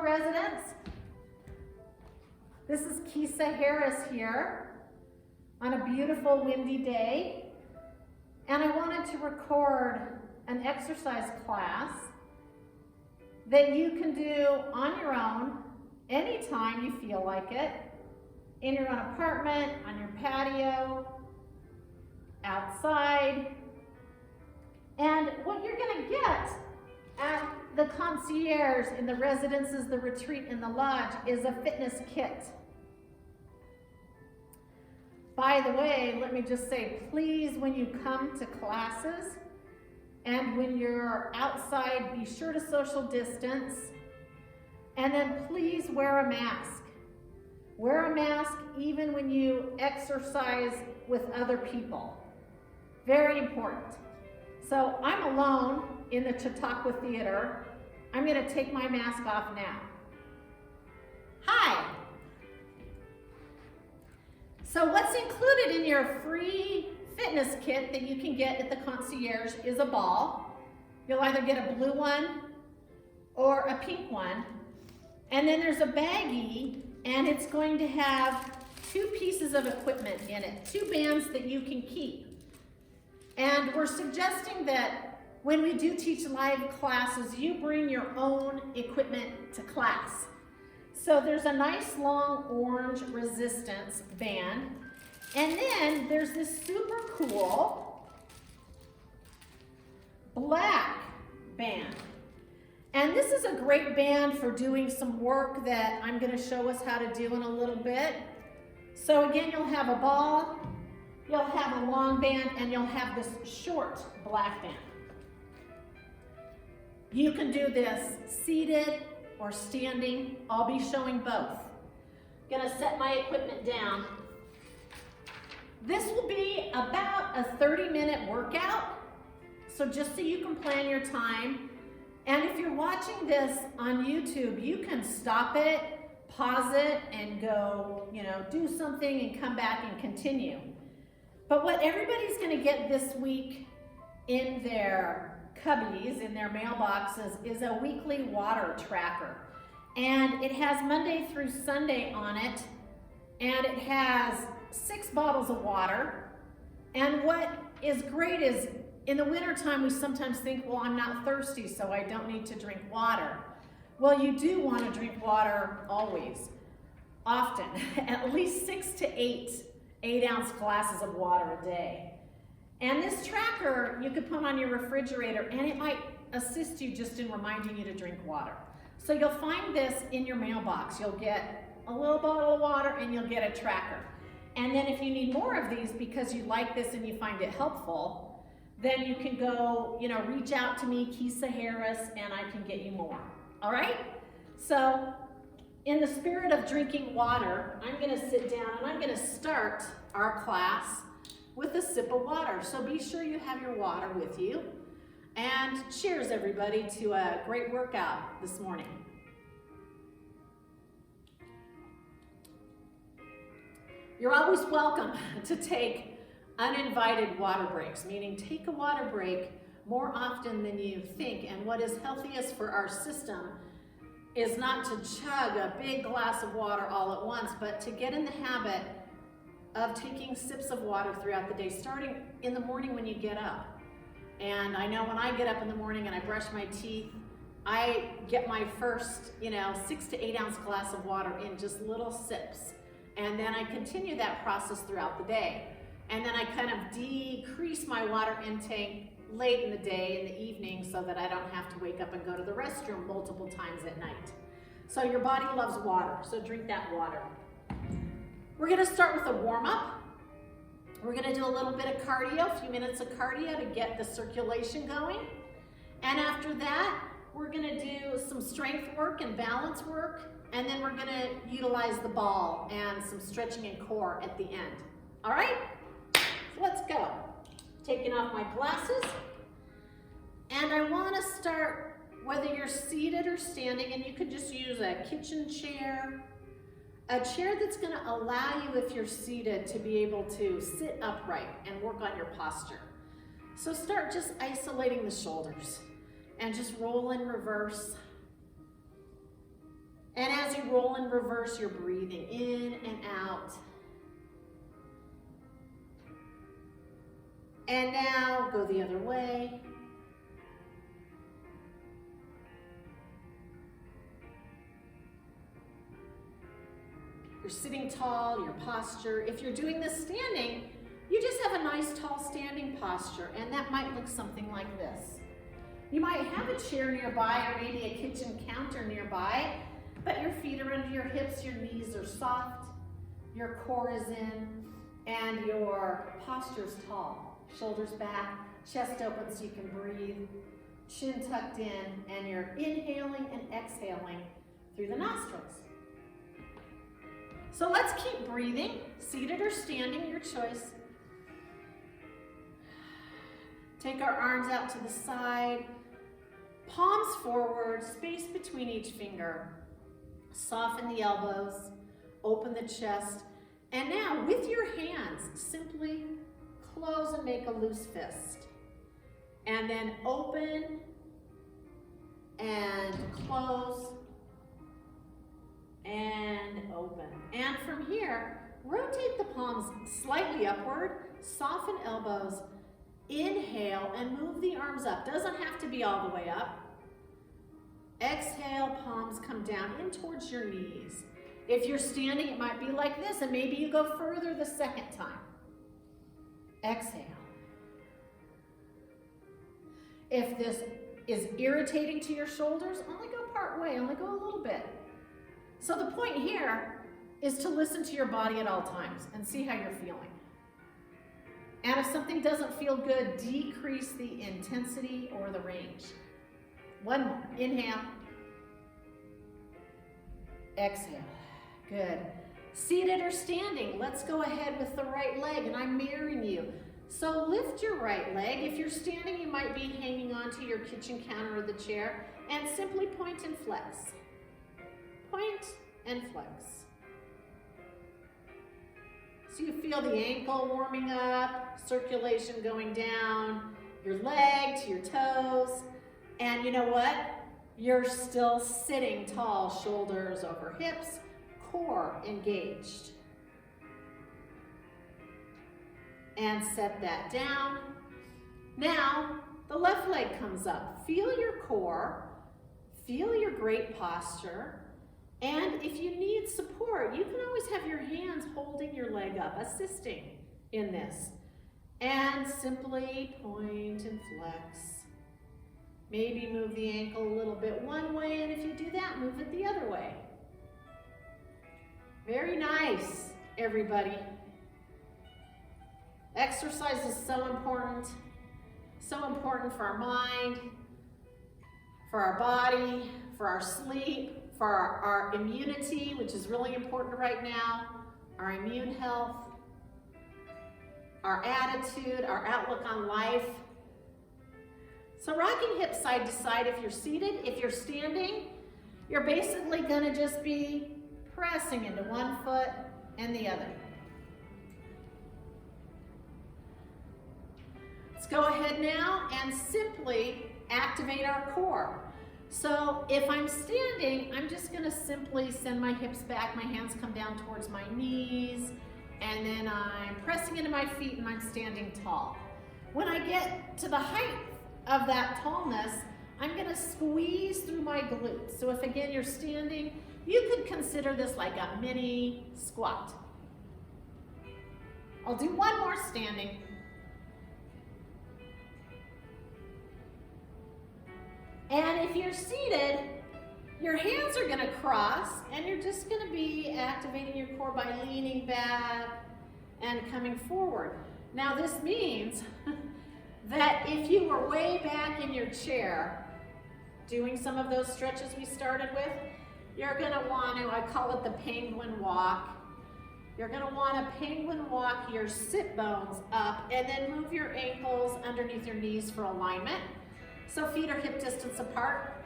Balfour residents. This is Kisa Harris here on a beautiful windy day, and I wanted to record an exercise class that you can do on your own anytime you feel like it, in your own apartment, on your patio, outside. And what you're going to get at the concierge, in the residences, the retreat, and the lodge is a fitness kit. By the way, let me just say, please, when you come to classes and when you're outside, be sure to social distance, and then please wear a mask. Wear a mask even when you exercise with other people. Very important. So I'm alone in the Chautauqua Theater. I'm going to take my mask off now. Hi. So what's included in your free fitness kit that you can get at the concierge is a ball. You'll either get a blue one or a pink one. And then there's a baggie, and it's going to have 2 pieces of equipment in it, 2 bands that you can keep. And we're suggesting that when we do teach live classes, you bring your own equipment to class. So there's a nice long orange resistance band. And then there's this super cool black band. And this is a great band for doing some work that I'm going to show us how to do in a little bit. So again, you'll have a ball, you'll have a long band, and you'll have this short black band. You can do this seated or standing. I'll be showing both. I'm gonna set my equipment down. This will be about a 30-minute workout, so just so you can plan your time. And if you're watching this on YouTube, you can stop it, pause it, and go, do something and come back and continue. But what everybody's gonna get this week in their cubbies, in their mailboxes, is a weekly water tracker. And it has Monday through Sunday on it, and it has 6 bottles of water. And what is great is, in the wintertime, we sometimes think, well, I'm not thirsty, so I don't need to drink water. Well, you do want to drink water always, often, at least 6 to 8 8-ounce glasses of water a day. And this tracker you could put on your refrigerator, and it might assist you just in reminding you to drink water. So you'll find this in your mailbox. You'll get a little bottle of water and you'll get a tracker. And then if you need more of these because you like this and you find it helpful, then you can go, reach out to me, Kisa Harris, and I can get you more. All right? So in the spirit of drinking water, I'm going to sit down and I'm going to start our class with a sip of water. So be sure you have your water with you. And cheers, everybody, to a great workout this morning. You're always welcome to take uninvited water breaks, meaning take a water break more often than you think. And what is healthiest for our system is not to chug a big glass of water all at once, but to get in the habit of taking sips of water throughout the day, starting in the morning when you get up. And I know when I get up in the morning and I brush my teeth, I get my first, 6 to 8 ounce glass of water in just little sips. And then I continue that process throughout the day. And then I kind of decrease my water intake late in the day, in the evening, so that I don't have to wake up and go to the restroom multiple times at night. So your body loves water, so drink that water. We're gonna start with a warm-up. We're gonna do a little bit of cardio, a few minutes of cardio to get the circulation going. And after that, we're gonna do some strength work and balance work, and then we're gonna utilize the ball and some stretching and core at the end. All right? So let's go. Taking off my glasses. And I wanna start, whether you're seated or standing, and you could just use a kitchen chair, a chair that's going to allow you, if you're seated, to be able to sit upright and work on your posture. So start just isolating the shoulders and just roll in reverse. And as you roll in reverse, you're breathing in and out. And now go the other way. You're sitting tall, your posture. If you're doing this standing, you just have a nice tall standing posture, and that might look something like this. You might have a chair nearby or maybe a kitchen counter nearby, but your feet are under your hips, your knees are soft, your core is in, and your posture's tall. Shoulders back, chest open so you can breathe, chin tucked in, and you're inhaling and exhaling through the nostrils. So let's keep breathing, seated or standing, your choice. Take our arms out to the side, palms forward, space between each finger. Soften the elbows, open the chest, and now with your hands, simply close and make a loose fist. And then open and close and open. And from here, rotate the palms slightly upward, soften elbows, inhale and move the arms up. Doesn't have to be all the way up. Exhale, palms come down in towards your knees. If you're standing, it might be like this, and maybe you go further the second time. Exhale. If this is irritating to your shoulders, only go part way, only go a little bit. So the point here is to listen to your body at all times and see how you're feeling. And if something doesn't feel good, decrease the intensity or the range. One more. Inhale. Exhale. Good. Seated or standing, let's go ahead with the right leg, and I'm mirroring you. So lift your right leg. If you're standing, you might be hanging onto your kitchen counter or the chair, and simply point and flex. Point and flex. So you feel the ankle warming up, circulation going down, your leg to your toes, and you know what? You're still sitting tall, shoulders over hips, core engaged. And set that down. Now, the left leg comes up. Feel your core, feel your great posture, and if you need support, you can always have your hands holding your leg up, assisting in this. And simply point and flex. Maybe move the ankle a little bit one way, and if you do that, move it the other way. Very nice, everybody. Exercise is so important for our mind, for our body, for our sleep, for our immunity, which is really important right now, our immune health, our attitude, our outlook on life. So rocking hips side to side if you're seated. If you're standing, you're basically gonna just be pressing into one foot and the other. Let's go ahead now and simply activate our core. So if I'm standing, I'm just gonna simply send my hips back, my hands come down towards my knees, and then I'm pressing into my feet and I'm standing tall. When I get to the height of that tallness, I'm gonna squeeze through my glutes. So if again you're standing, you could consider this like a mini squat. I'll do one more standing. And if you're seated, your hands are gonna cross and you're just gonna be activating your core by leaning back and coming forward. Now this means that if you were way back in your chair, doing some of those stretches we started with, you're gonna wanna, I call it the penguin walk. You're gonna wanna penguin walk your sit bones up and then move your ankles underneath your knees for alignment. So feet are hip distance apart.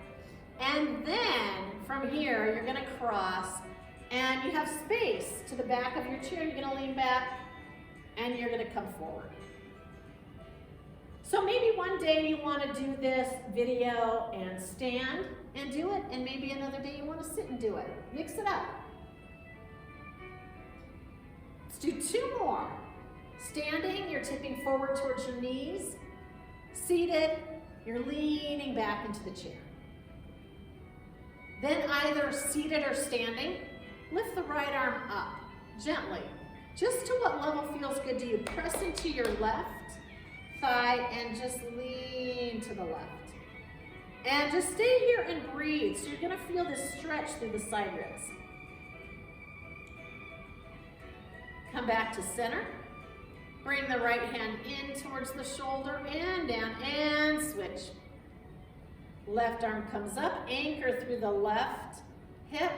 And then from here, you're gonna cross and you have space to the back of your chair. You're gonna lean back and you're gonna come forward. So maybe one day you want to do this video and stand and do it, and maybe another day you want to sit and do it. Mix it up. Let's do 2 more. Standing, you're tipping forward towards your knees. Seated, you're leaning back into the chair. Then either seated or standing, lift the right arm up gently, just to what level feels good to you. Press into your left thigh and just lean to the left. And just stay here and breathe. So you're gonna feel this stretch through the side ribs. Come back to center. Bring the right hand in towards the shoulder and down and switch. Left arm comes up, anchor through the left hip,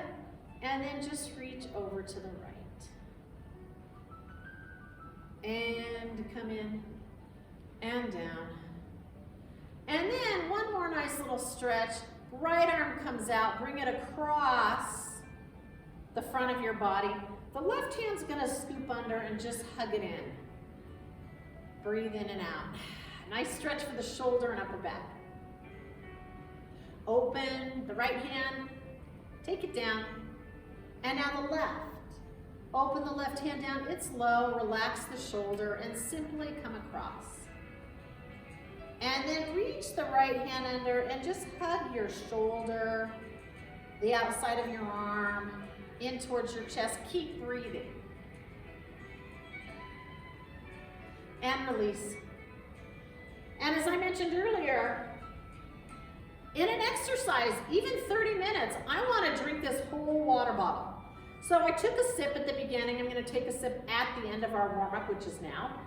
and then just reach over to the right. And come in and down. And then one more nice little stretch. Right arm comes out, bring it across the front of your body. The left hand's gonna scoop under and just hug it in. Breathe in and out. Nice stretch for the shoulder and upper back. Open the right hand, take it down. And now the left. Open the left hand down, it's low, relax the shoulder and simply come across. And then reach the right hand under and just hug your shoulder, the outside of your arm, in towards your chest. Keep breathing. And release. And as I mentioned earlier, in an exercise, even 30 minutes, I want to drink this whole water bottle. So I took a sip at the beginning. I'm going to take a sip at the end of our warm-up, which is now.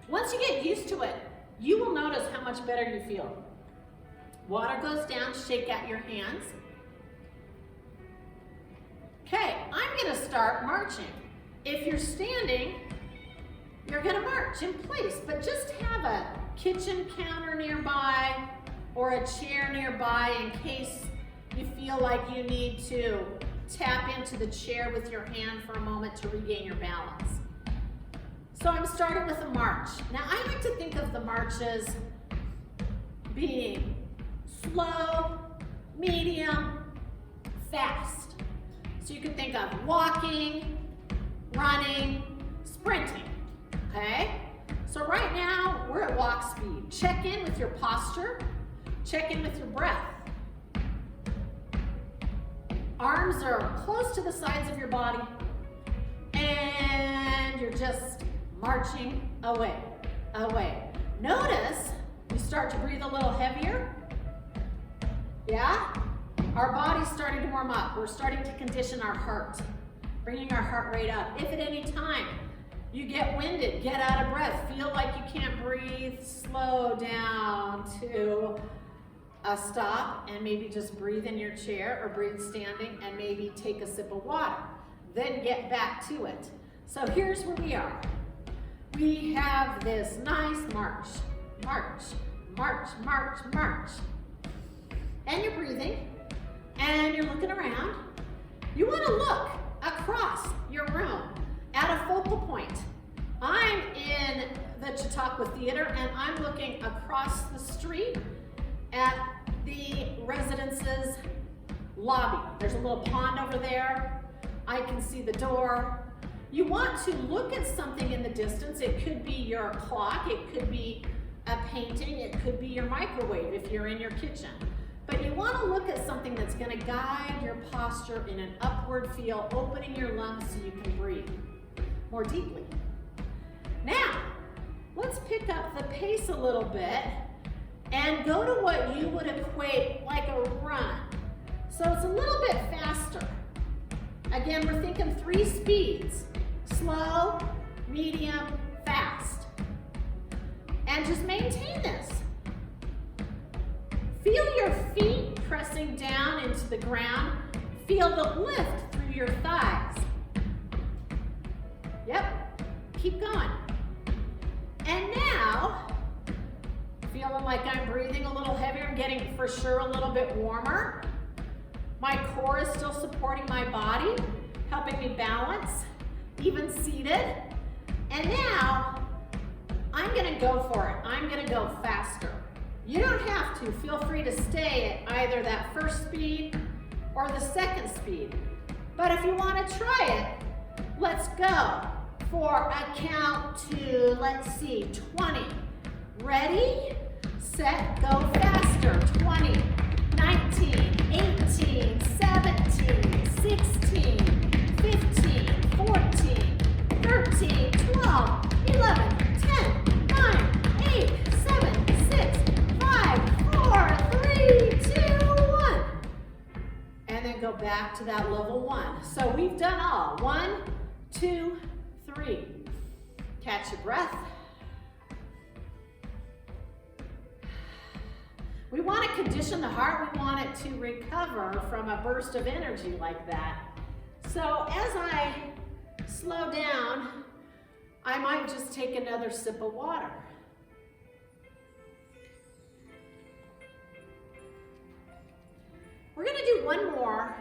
Once you get used to it, you will notice how much better you feel. Water goes down, shake out your hands. Okay, I'm going to start marching. If you're standing, you're going to march in place, but just have a kitchen counter nearby or a chair nearby in case you feel like you need to tap into the chair with your hand for a moment to regain your balance. So I'm starting with a march. Now I like to think of the marches being slow, medium, fast. So you can think of walking, running, sprinting, okay? So right now, we're at walk speed. Check in with your posture, check in with your breath. Arms are close to the sides of your body, and you're just marching away, away. Notice you start to breathe a little heavier. Yeah? Our body's starting to warm up. We're starting to condition our heart, bringing our heart rate up. If at any time you get winded, get out of breath, feel like you can't breathe, slow down to a stop and maybe just breathe in your chair or breathe standing and maybe take a sip of water. Then get back to it. So here's where we are. We have this nice march, march, march, march, march. And you're breathing and you're looking around. You want to look across your room at a focal point. I'm in the Chautauqua Theater and I'm looking across the street at the residence's lobby. There's a little pond over there. I can see the door. You want to look at something in the distance. It could be your clock, it could be a painting, it could be your microwave if you're in your kitchen. But you want to look at something that's going to guide your posture in an upward feel, opening your lungs so you can breathe more deeply. Now, let's pick up the pace a little bit and go to what you would equate like a run. So it's a little bit faster. Again, we're thinking 3 speeds: slow, medium, fast. And just maintain this. Feel your feet pressing down into the ground. Feel the lift through your thighs. Yep, keep going. And now, feeling like I'm breathing a little heavier, I'm getting for sure a little bit warmer. My core is still supporting my body, helping me balance, even seated. And now, I'm gonna go for it. I'm gonna go faster. You don't have to. Feel free to stay at either that first speed or the second speed. But if you want to try it, let's go for a count to, let's see, 20. Ready, set, go faster. 20, 19, 18, 17, 16, 15, 14, 13, 12, 11, 10, 9, 8, 7, 6, 5, 4, 3, 2, 1. And then go back to that level 1. So we've done all. 1, 2, 3. Catch your breath. We want to condition the heart. We want it to recover from a burst of energy like that. So as I slow down, I might just take another sip of water. We're going to do one more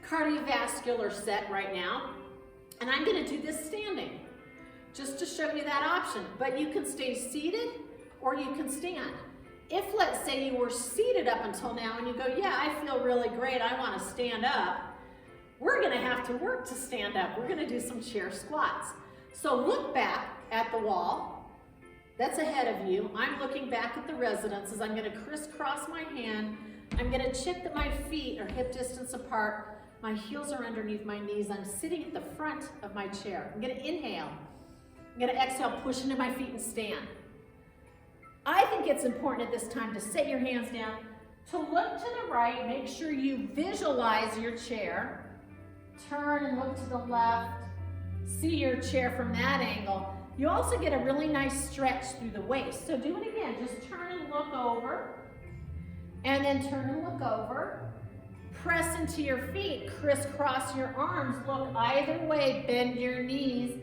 cardiovascular set right now, and I'm going to do this standing, just to show you that option. But you can stay seated or you can stand. If, let's say, you were seated up until now and you go, yeah, I feel really great, I want to stand up, we're going to have to work to stand up. We're going to do some chair squats. So look back at the wall. That's ahead of you. I'm looking back at the residences. I'm going to crisscross my hand. I'm going to check that my feet are hip distance apart. My heels are underneath my knees. I'm sitting at the front of my chair. I'm going to inhale. I'm going to exhale, push into my feet and stand. I think it's important at this time to set your hands down, to look to the right, make sure you visualize your chair. Turn and look to the left. See your chair from that angle. You also get a really nice stretch through the waist. So do it again. Just turn and look over. And then turn and look over. Press into your feet. Crisscross your arms. Look either way. Bend your knees.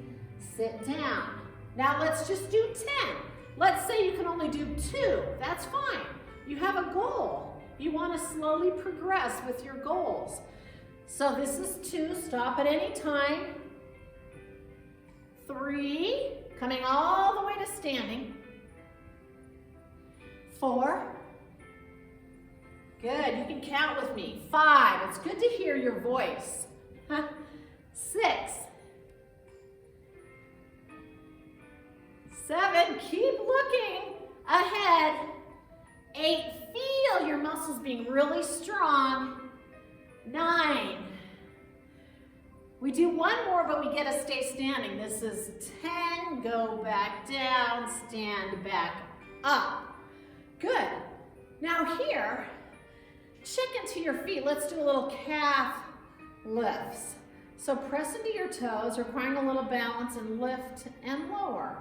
Sit down. Now let's just do 10. Let's say you can only do 2. That's fine. You have a goal. You want to slowly progress with your goals. So this is 2. Stop at any time. 3. Coming all the way to standing. 4. Good. You can count with me. 5. It's good to hear your voice. 6. 7, keep looking ahead. 8, feel your muscles being really strong. 9. We do one more, but we get to stay standing. This is 10, go back down, stand back up. Good. Now here, check into your feet. Let's do a little calf lifts. So press into your toes, requiring a little balance and lift and lower.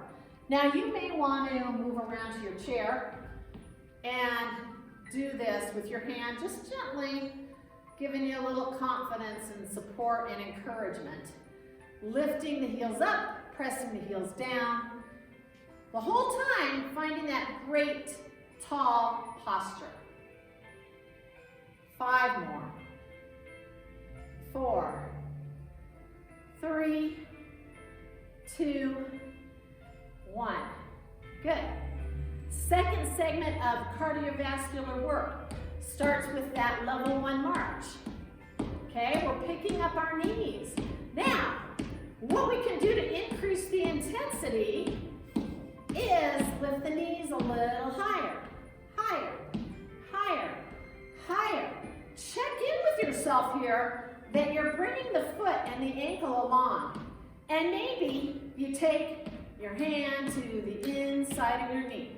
Now you may want to move around to your chair and do this with your hand, just gently giving you a little confidence and support and encouragement. Lifting the heels up, pressing the heels down. The whole time finding that great tall posture. 5 more. 4, 3, 2, 1. Good. Second segment of cardiovascular work starts with that level 1 march. Okay, we're picking up our knees. Now, what we can do to increase the intensity is lift the knees a little higher, higher, higher, higher. Check in with yourself here that you're bringing the foot and the ankle along. And maybe you take your hand to the inside of your knee.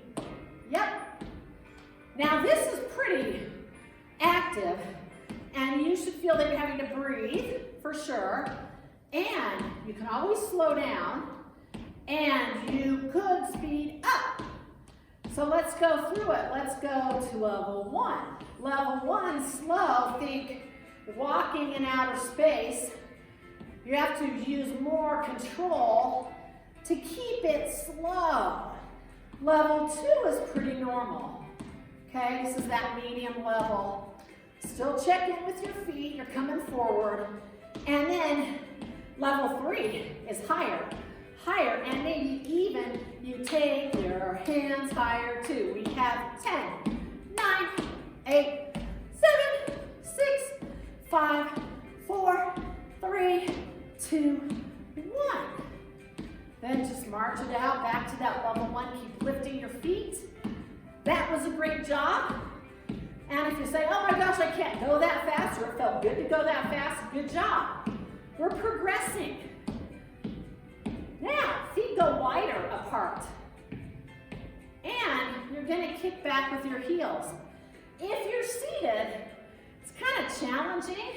Yep. Now this is pretty active, and you should feel that you're having to breathe for sure. And you can always slow down, and you could speed up. So let's go through it. Let's go to level 1. Level 1, slow. Think walking in outer space. You have to use more control to keep it slow. Level 2 is pretty normal. Okay, this is that medium level. Still check in with your feet, you're coming forward. And then level 3 is higher, higher, and maybe even you take your hands higher too. We have 10, 9, 8, 7, 6, 5, 4, 3, 2, 1. Then just march it out back to that level 1. Keep lifting your feet. That was a great job. And if you say, oh my gosh, I can't go that fast, or it felt good to go that fast, good job. We're progressing. Now, feet go wider apart. And you're going to kick back with your heels. If you're seated, it's kind of challenging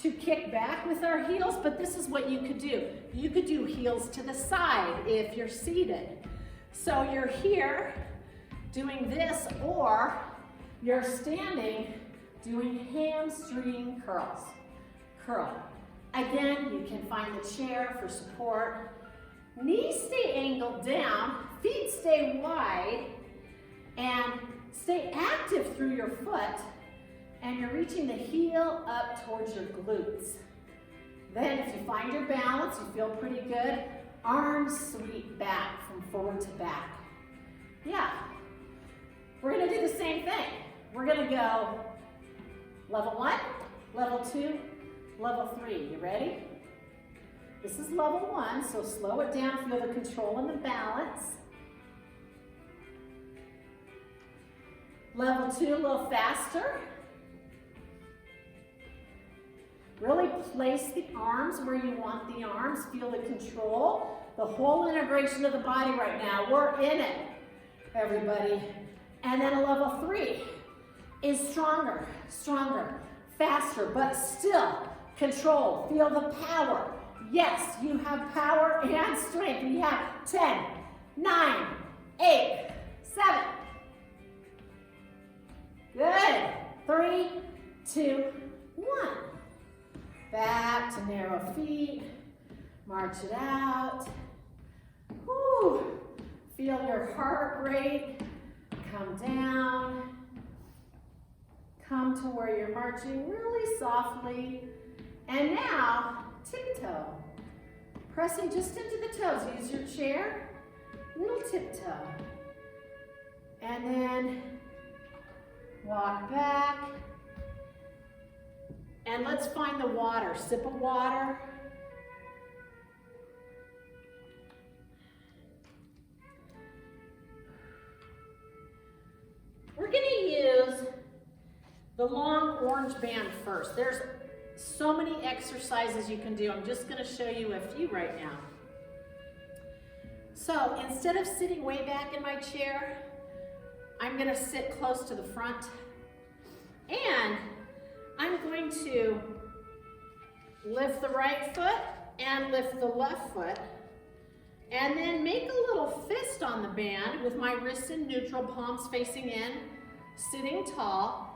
to kick back with our heels, but this is what you could do. You could do heels to the side if you're seated. So you're here doing this, or you're standing doing hamstring curls. Curl. Again, you can find the chair for support. Knees stay angled down, feet stay wide, and stay active through your foot, and you're reaching the heel up towards your glutes. Then if you find your balance, you feel pretty good, arms sweep back from forward to back. Yeah, we're gonna do the same thing. We're gonna go level 1, level 2, level 3. You ready? This is level 1, so slow it down, feel the control and the balance. Level 2, a little faster. Really place the arms where you want the arms. Feel the control, the whole integration of the body right now. We're in it, everybody. And then a level 3 is stronger, stronger, faster, but still control. Feel the power. Yes, you have power and strength. We have 10, 9, 8, 7. Good. 3, 2, 1. Back to narrow feet. March it out. Whew. Feel your heart rate come down. Come to where you're marching really softly. And now, tiptoe. Pressing just into the toes. Use your chair. Little tiptoe. And then walk back. And let's find the water. Sip of water. We're going to use the long orange band first. There's so many exercises you can do. I'm just going to show you a few right now. So instead of sitting way back in my chair, I'm going to sit close to the front. And I'm going to lift the right foot and lift the left foot. And then make a little fist on the band with my wrists in neutral, palms facing in, sitting tall.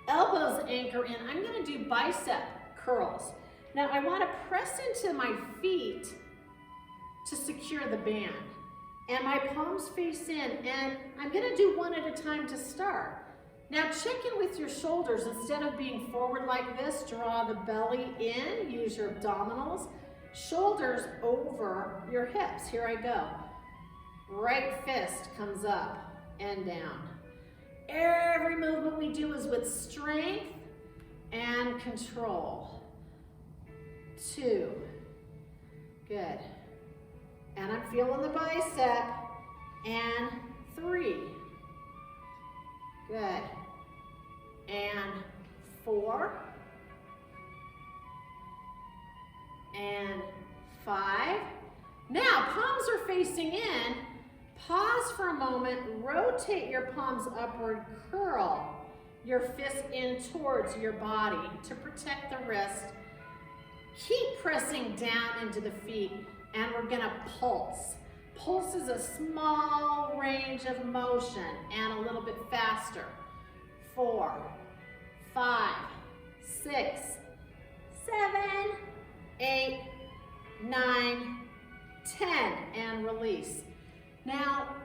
Elbows anchor in. I'm going to do bicep curls. Now I want to press into my feet to secure the band. And my palms face in, and I'm going to do one at a time to start. Now check in with your shoulders. Instead of being forward like this, draw the belly in, use your abdominals, shoulders over your hips. Here I go. Right fist comes up and down. Every movement we do is with strength and control. 2. Good. And I'm feeling the bicep. And 3. Good. And 4. And 5. Now, palms are facing in. Pause for a moment, rotate your palms upward, curl your fist in towards your body to protect the wrist. Keep pressing down into the feet, and we're gonna pulse. Pulse is a small range of motion and a little bit faster. 4, 5, 6, 7, 8, 9, 10, and release. Now,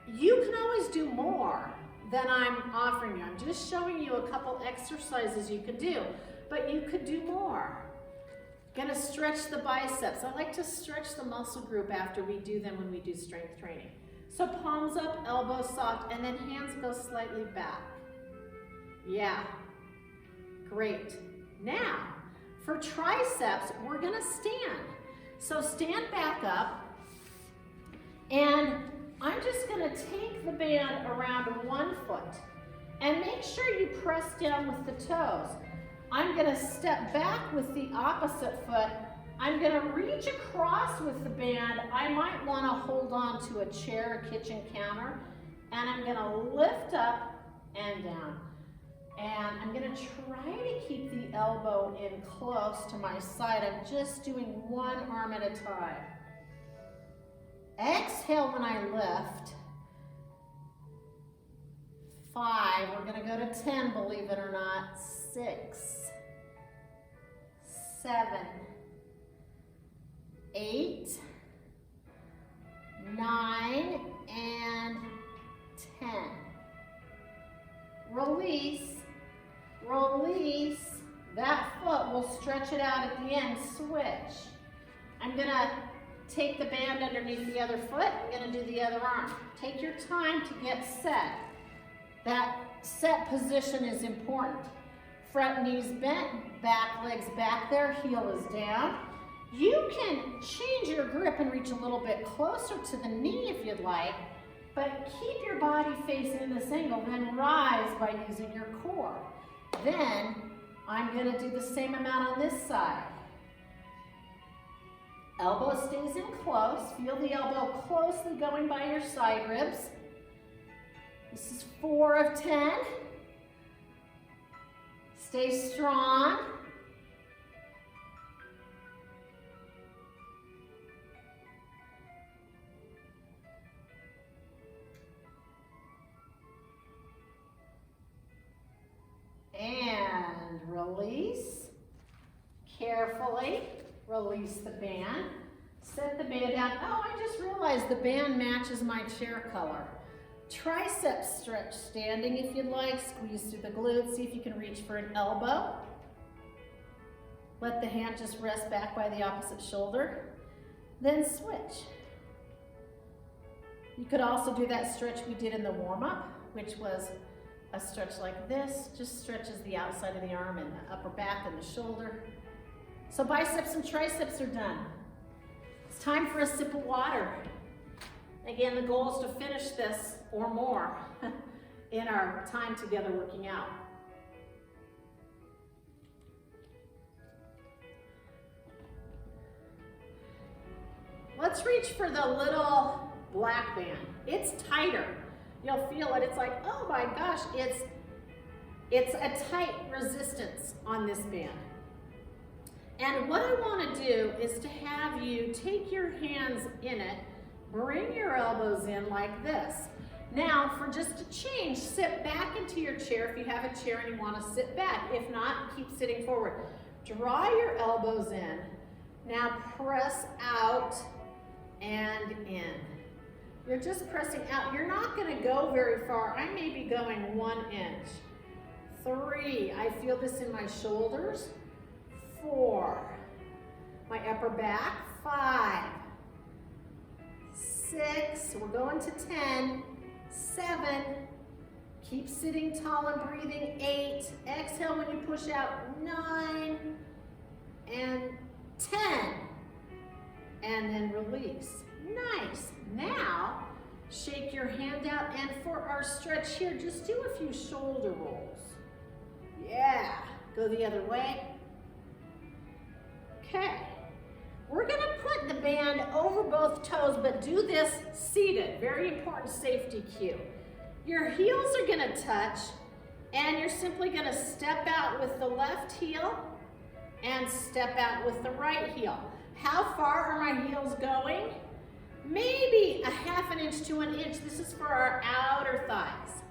you can always do more than I'm offering you. I'm just showing you a couple exercises you can do, but you could do more. Gonna stretch the biceps. I like to stretch the muscle group after we do them when we do strength training. So palms up, elbows soft, and then hands go slightly back. Yeah, great. Now, for triceps, we're gonna stand. So stand back up, and I'm just gonna take the band around one foot, and make sure you press down with the toes. I'm gonna step back with the opposite foot. I'm gonna reach across with the band. I might wanna hold on to a chair, a kitchen counter, and I'm gonna lift up and down. And I'm gonna try to keep the elbow in close to my side. I'm just doing one arm at a time. Exhale when I lift. 5, we're gonna go to 10, believe it or not. 6, 7, 8, 9, and 10. Release, release. That foot, we'll stretch it out at the end, switch. I'm gonna take the band underneath the other foot, I'm gonna do the other arm. Take your time to get set. That set position is important. Front knees bent, back legs back there, heel is down. You can change your grip and reach a little bit closer to the knee if you'd like, but keep your body facing this angle, then rise by using your core. Then, I'm gonna do the same amount on this side. Elbow stays in close, feel the elbow closely going by your side ribs. This is 4 of 10. Stay strong. And release. Carefully release the band. Set the band down. Oh, I just realized the band matches my chair color. Tricep stretch standing if you'd like. Squeeze through the glutes. See if you can reach for an elbow. Let the hand just rest back by the opposite shoulder. Then switch. You could also do that stretch we did in the warm-up, which was a stretch like this. Just stretches the outside of the arm and the upper back and the shoulder. So biceps and triceps are done. It's time for a sip of water. Again, the goal is to finish this or more in our time together working out. Let's reach for the little black band. It's tighter. You'll feel it. It's like, oh my gosh, it's a tight resistance on this band. And what I want to do is to have you take your hands in it, bring your elbows in like this. Now, for just a change, sit back into your chair if you have a chair and you want to sit back. If not, keep sitting forward. Draw your elbows in. Now press out and in. You're just pressing out. You're not going to go very far. I may be going 1 inch. 3, I feel this in my shoulders. 4, my upper back. 5, 6, we're going to 10. 7, keep sitting tall and breathing. 8, exhale when you push out. 9, and 10, and then release. Nice. Now, shake your hand out, and for our stretch here, just do a few shoulder rolls. Yeah, go the other way. Okay, we're gonna put the band over both toes, but do this seated. Very important safety cue. Your heels are gonna touch, and you're simply gonna step out with the left heel and step out with the right heel. How far are my heels going? Maybe a 1/2 inch to 1 inch. This is for our outer thighs.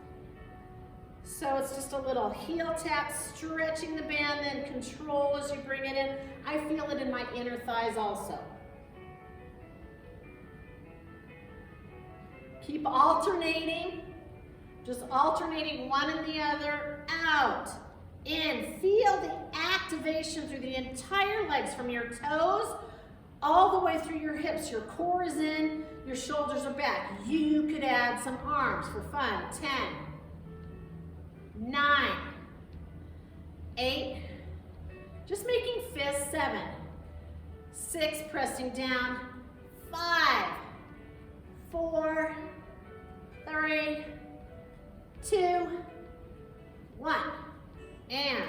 So it's just a little heel tap, stretching the band, then control as you bring it in. I feel it in my inner thighs also. Keep alternating, just alternating one and the other, out, in. Feel the act activation through the entire legs, from your toes all the way through your hips. Your core is in, your shoulders are back. You could add some arms for fun. 10, 9, 8, just making fists. 7, 6, pressing down. 5, 4, 3, 2, 1. And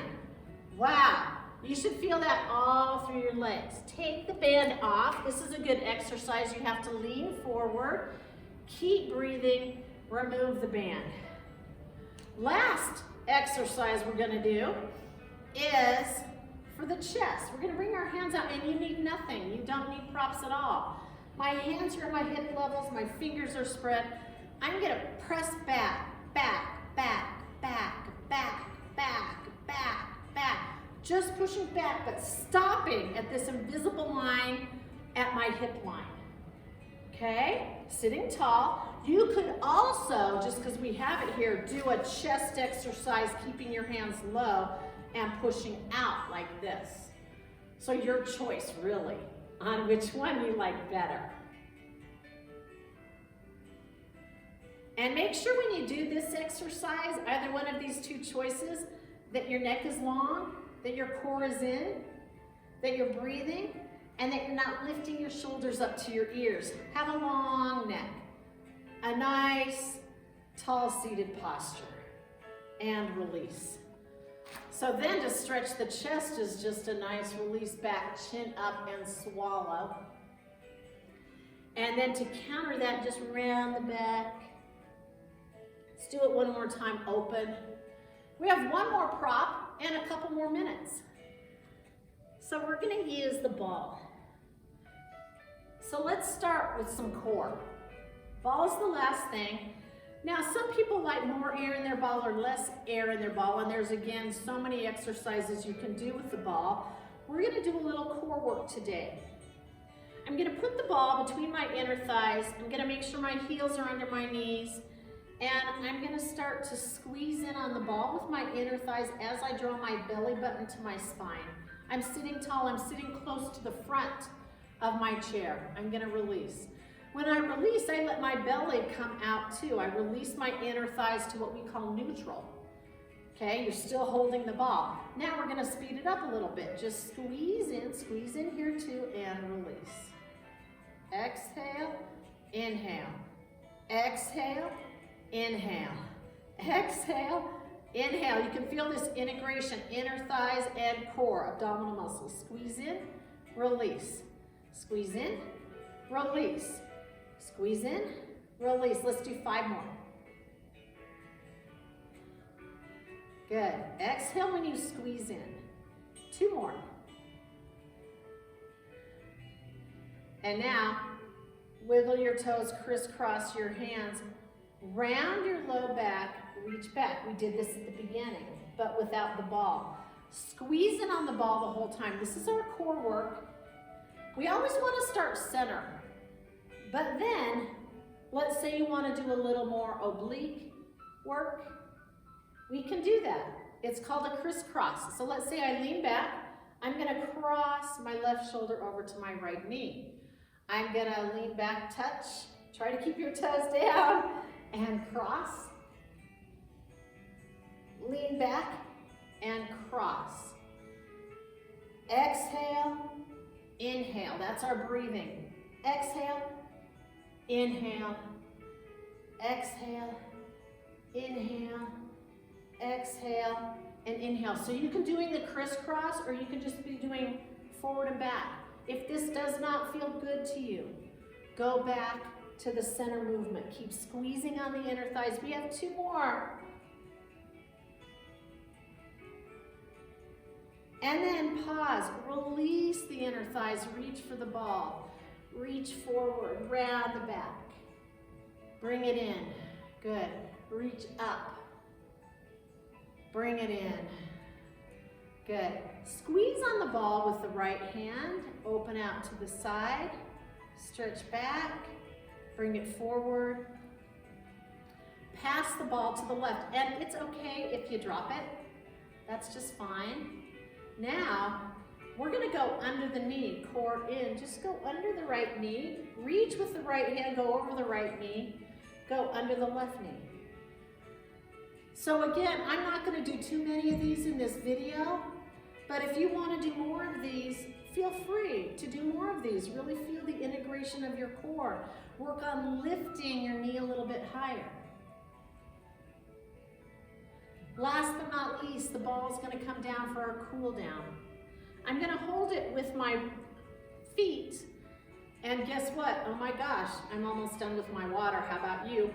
wow, you should feel that all through your legs. Take the band off. This is a good exercise. You have to lean forward, keep breathing, remove the band. Last exercise we're gonna do is for the chest. We're gonna bring our hands out, and you need nothing. You don't need props at all. My hands are at my hip levels, my fingers are spread. I'm gonna press back, back, back, back, back, back, back, back. Just pushing back, but stopping at this invisible line at my hip line. Okay, sitting tall. You could also, just because we have it here, do a chest exercise, keeping your hands low and pushing out like this. So your choice, really, on which one you like better. And make sure when you do this exercise, either one of these two choices, that your neck is long, that your core is in, that you're breathing, and that you're not lifting your shoulders up to your ears. Have a long neck, a nice, tall seated posture, and release. So then to stretch the chest is just a nice release back, chin up and swallow. And then to counter that, just round the back. Let's do it one more time, open. We have one more prop and a couple more minutes. So we're gonna use the ball. So let's start with some core. Ball's the last thing. Now, some people like more air in their ball or less air in their ball, and there's, again, so many exercises you can do with the ball. We're gonna do a little core work today. I'm gonna put the ball between my inner thighs. I'm gonna make sure my heels are under my knees, and I'm gonna start to squeeze in on the ball with my inner thighs as I draw my belly button to my spine. I'm sitting tall, I'm sitting close to the front of my chair. I'm gonna release. When I release, I let my belly come out too. I release my inner thighs to what we call neutral. Okay, you're still holding the ball. Now we're gonna speed it up a little bit. Just squeeze in here too, and release. Exhale, inhale. Exhale, inhale. Exhale, inhale. You can feel this integration, inner thighs and core, abdominal muscles. Squeeze in, release. Squeeze in, release. Squeeze in, release. Let's do 5 more. Good. Exhale when you squeeze in. 2 more. And now, wiggle your toes, crisscross your hands, round your low back, reach back. We did this at the beginning, but without the ball. Squeeze in on the ball the whole time. This is our core work. We always want to start center. But then, let's say you want to do a little more oblique work. We can do that. It's called a crisscross. So let's say I lean back. I'm going to cross my left shoulder over to my right knee. I'm going to lean back, touch. Try to keep your toes down. And cross. Lean back and cross. Exhale, inhale. That's our breathing. Exhale. Inhale, exhale, inhale, exhale, and inhale. So you can doing the crisscross, or you can just be doing forward and back. If this does not feel good to you, go back to the center movement. Keep squeezing on the inner thighs. We have 2 more. And then pause, release the inner thighs, reach for the ball. Reach forward, round the back. Bring it in. Good. Reach up. Bring it in. Good. Squeeze on the ball with the right hand. Open out to the side. Stretch back. Bring it forward. Pass the ball to the left. And it's okay if you drop it. That's just fine. Now, we're gonna go under the knee, core in. Just go under the right knee. Reach with the right hand, go over the right knee. Go under the left knee. So again, I'm not gonna do too many of these in this video, but if you wanna do more of these, feel free to do more of these. Really feel the integration of your core. Work on lifting your knee a little bit higher. Last but not least, the ball is going to come down for our cool down. I'm going to hold it with my feet, and guess what? Oh my gosh, I'm almost done with my water. How about you?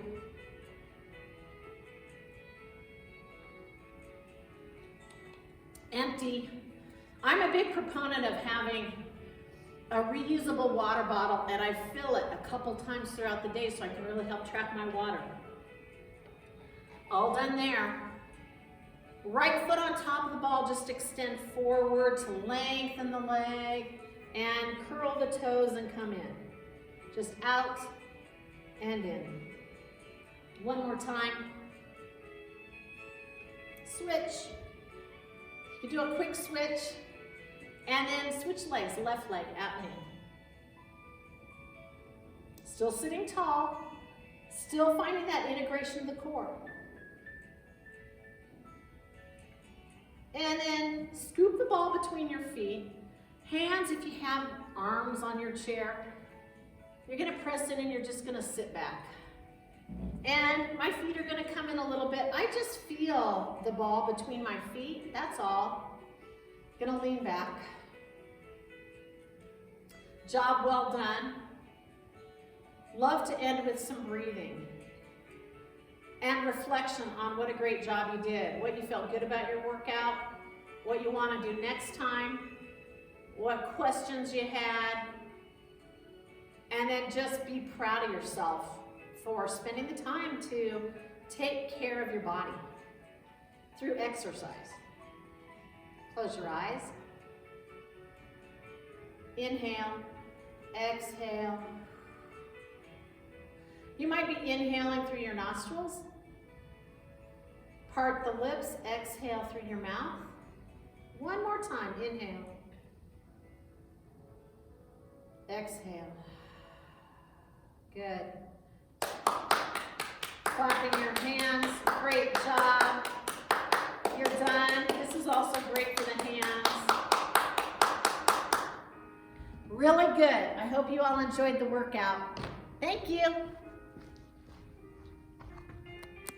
Empty. I'm a big proponent of having a reusable water bottle, and I fill it a couple times throughout the day so I can really help track my water. All done there. Right foot on top of the ball, just extend forward to lengthen the leg and curl the toes and come in. Just out and in. One more time. Switch. You can do a quick switch and then switch legs, left leg, out and in. Still sitting tall, still finding that integration of the core. And then scoop the ball between your feet. Hands, if you have arms on your chair, you're gonna press in and you're just gonna sit back. And my feet are gonna come in a little bit. I just feel the ball between my feet, that's all. Gonna lean back. Job well done. Love to end with some breathing and reflection on what a great job you did, what you felt good about your workout, what you want to do next time, what questions you had, and then just be proud of yourself for spending the time to take care of your body through exercise. Close your eyes. Inhale, exhale. You might be inhaling through your nostrils. Part the lips, exhale through your mouth. One more time, inhale. Exhale. Good. Clapping your hands, great job. You're done. This is also great for the hands. Really good. I hope you all enjoyed the workout. Thank you.